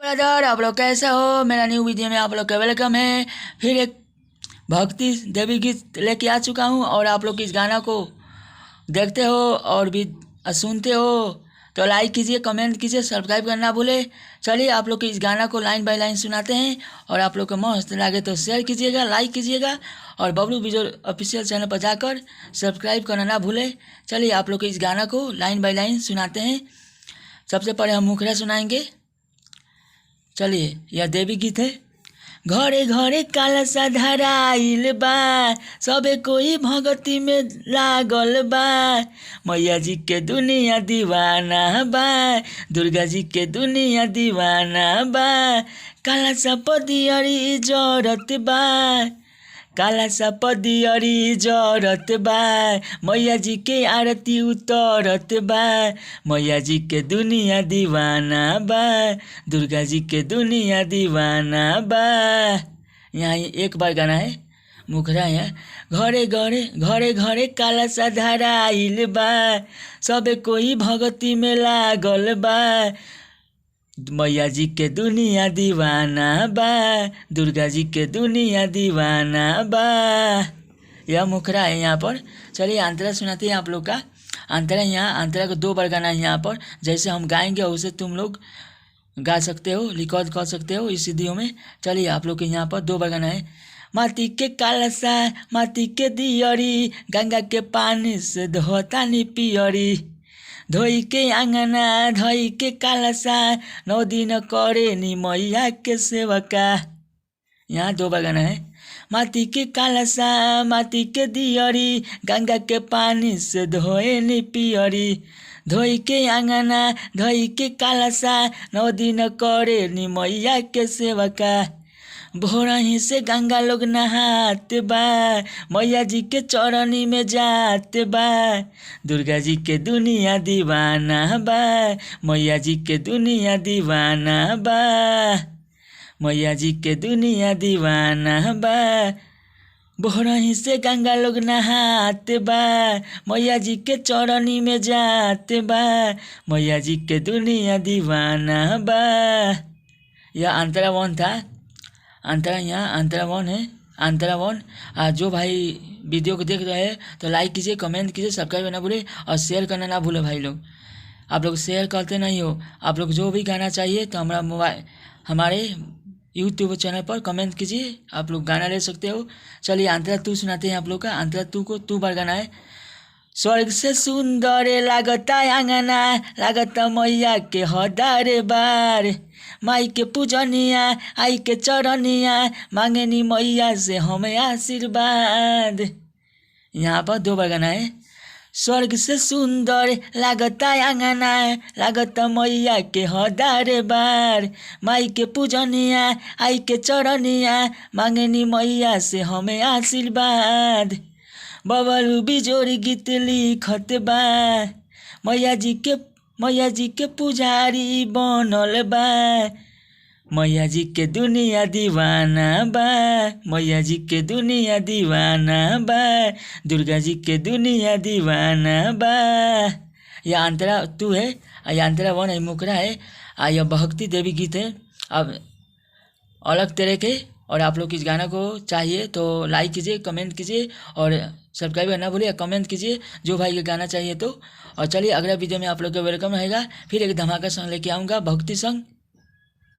Brother, आप लोग कैसे हो? मेरा न्यू वीडियो में आप लोग का वेलकम है। फिर एक भक्ति देवी गीत लेके आ चुका हूँ और आप लोग इस गाना को देखते हो और भी सुनते हो तो लाइक कीजिए, कमेंट कीजिए, सब्सक्राइब करना भूले। चलिए आप लोग इस गाना को लाइन बाय लाइन सुनाते हैं और आप लोग को मस्त लगे तो शेयर कीजिएगा, लाइक कीजिएगा और बबलू विजुअल ऑफिशियल चैनल पर जाकर सब्सक्राइब करना ना भूले। चलिए आप लोग इस गाना को लाइन बाय लाइन सुनाते हैं। सबसे पहले हम मुखड़ा सुनाएंगे। चलिए, यह देवी गीत है। घरे घरे कालसा धराइल बा, सबे कोई भगती में लागल बा। मैया जी के दुनिया दीवाना बा, दुर्गा जी के दुनिया दीवाना बा। कालसा पदियरी जरत बा, कालसा पदियरी जरत बा। मैया जी के आरती उतरत बा, मैया जी के दुनिया दीवाना बा, दुर्गा जी के दुनिया दीवाना बा। यहाँ एक बार गाना है मुखरा है। घरे घरे घरे घरे कालसा धराइल बा, सबे कोई भगती में लागल बा। मैया जी के दुनिया दीवाना बा, दुर्गा जी के दुनिया दीवाना बा। यह मुखरा है यहाँ पर। चलिए अंतरा सुनाते हैं आप लोग का। अंतरा यहाँ अंतरा को 2 बार गाना है यहाँ पर। जैसे हम गाएंगे उसे तुम लोग गा सकते हो, रिकॉर्ड कर सकते हो इस वीडियो में। चलिए आप लोग के यहाँ पर 2 बार गाना है। माटी के कालसा माटी के दियरी, गंगा के पानी से धोता नी पियरी। धोई के आंगना धोई के कालसा, 9 दिन करे नी मैया के सेवका। यहाँ 2 बार गाना है। माटी के कालसा माटी के दियरी, गंगा के पानी से धोए नी पियरी। धोई के आंगना धोई के कालसा, 9 दिन करे नी मैया के सेवका। भोरही से गंगा लोग नहात बा, मैया जी के चरनी में जात बा। दुर्गा जी के दुनिया दीवाना बा, मैया जी के दुनिया दीवाना बा, मैया जी के दुनिया दीवाना बा। भोरही से गंगा लोग नहात बा, मैया जी के चरनी में जात बा, मैया जी के दुनिया दीवाना बा। यह अंतरा 1 था। अंतरा यहाँ अंतरा 1 है। अंतरा 1। जो भाई वीडियो को देख रहे हैं तो लाइक कीजिए, कमेंट कीजिए, सब्सक्राइब करना भूले और शेयर करना ना भूले। भाई लोग आप लोग शेयर करते नहीं हो। आप लोग जो भी गाना चाहिए तो हमारे यूट्यूब चैनल पर कमेंट कीजिए, आप लोग गाना ले सकते हो। चलिए अंतरा 2 सुनाते हैं आप लोग का। अंतरा 2 को 2 बार गाना है। स्वर्ग से सुंदर लागता आंगना, लागता मैया के हदारे बार। माई के पूजनिया आई के चरनिया, मांगेनी मैया से हमें आशीर्वाद। यहाँ पर 2 बार गाना है। स्वर्ग से सुंदर लागता आंगना, लागता मैया के हदारे बार। माई के पूजनिया आई के चरनिया, मांगेनी मैया से हमें आशीर्वाद। बबलू बिजोरी गीत लिखत बा, मैया जी के पुजारी बनल बा। मैया जी के दुनिया दीवाना बा, मैया जी के दुनिया दीवाना बा, दुर्गा जी के दुनिया दीवाना बा। यह अंतरा 2 है। यह अंतरा 1 है, मुखरा है। यह भक्ति देवी गीत है। अब अलग तरह के। और आप लोग इस गाना को चाहिए तो लाइक कीजिए, कमेंट कीजिए और सब्सक्राइब करना भूलिए, कमेंट कीजिए जो भाई का गाना चाहिए तो। और चलिए अगला वीडियो में आप लोग का वेलकम रहेगा। फिर एक धमाका सॉन्ग लेके आऊँगा, भक्ति सॉन्ग।